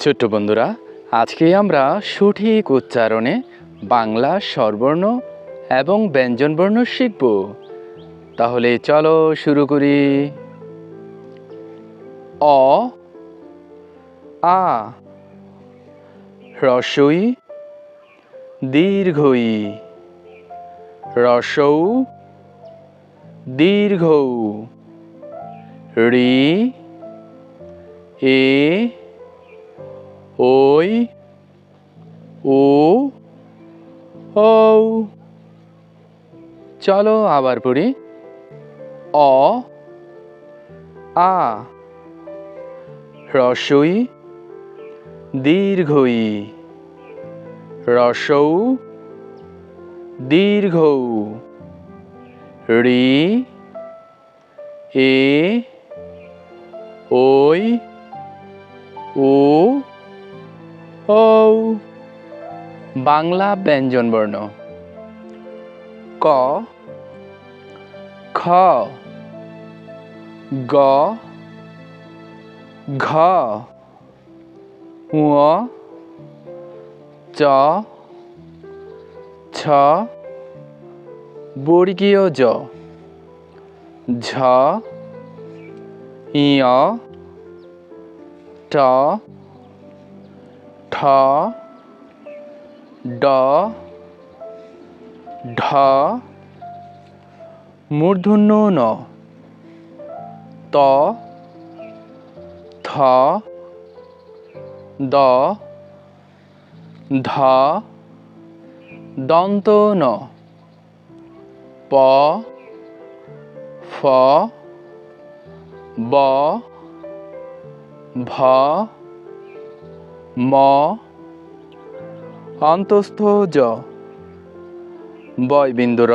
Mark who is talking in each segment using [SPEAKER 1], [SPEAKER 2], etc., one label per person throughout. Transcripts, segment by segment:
[SPEAKER 1] ছোট্ট বন্ধুরা, আজকে আমরা সঠিক উচ্চারণে বাংলা স্বরবর্ণ এবং ব্যঞ্জনবর্ণ শিখব। তাহলে চলো শুরু করি। অ আ হ্রস্বই দীর্ঘই, হ্রস্বউ দীর্ঘৌ, ঋ এ ওই ও ঔ। চলো আবার পড়ি। অ আ হ্রস্বই দীর্ঘই, হ্রস্বউ দীর্ঘৌ, ঋ এ ওই ও ঔ। বাংলা ব্যঞ্জনবর্ণ। ক খ গ ঘ ঙ চ ছ বর্গীয় জ, ঝ ঞ ট ঠ ড ঢ মূর্ধন্য ন, ত থ দ ধ দন্ত ন, প ফ ব ভ ম অন্তস্থ জ, বয়বিন্দু র,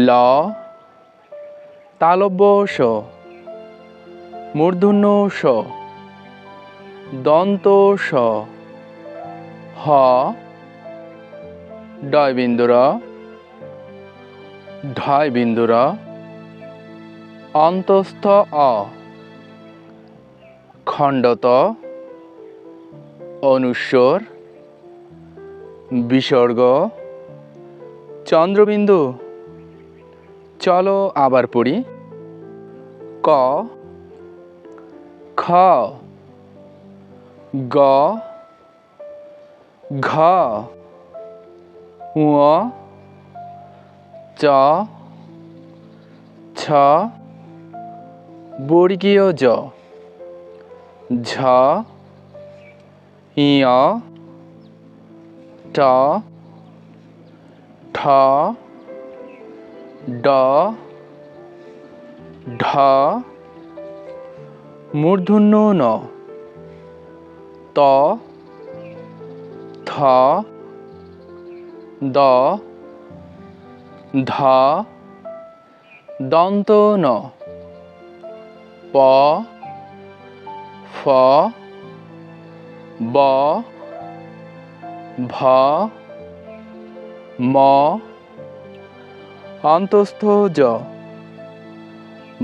[SPEAKER 1] ল তালব্য স, মূর্ধন্য ষ, দন্ত স, হ ডয়বিন্দু র, ঢয়বিন্দু র, অন্তস্থ অ, খণ্ডত অনুস্বর বিসর্গ চন্দ্রবিন্দু। চলো আবার পড়ি। ক খ গ ঘ ঙ চ ছ বর্গীয় জ, ঝ ঞ ট ঠ ড ঢ মূর্ধন্য ন, ত থ দ ধ দন্ত ন, প ফ ব ভ ম অন্তস্থ জ,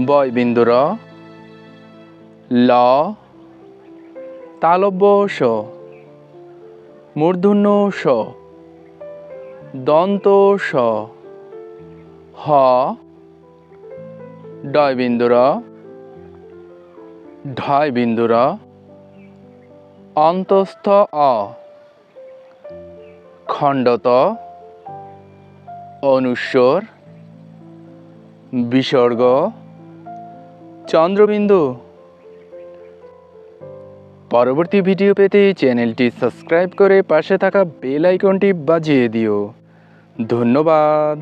[SPEAKER 1] বয়বিন্দু র, ল তালব্য স, মূর্ধন্য ষ, দন্ত স, হ ডয়বিন্দু র, ঢয়বিন্দু র, অন্তস্থ অ, খণ্ডত অনুস্বর বিসর্গ চন্দ্রবিন্দু। পরবর্তী ভিডিও পেতে চ্যানেলটি সাবস্ক্রাইব করে পাশে থাকা বেল আইকনটি বাজিয়ে দিও। ধন্যবাদ।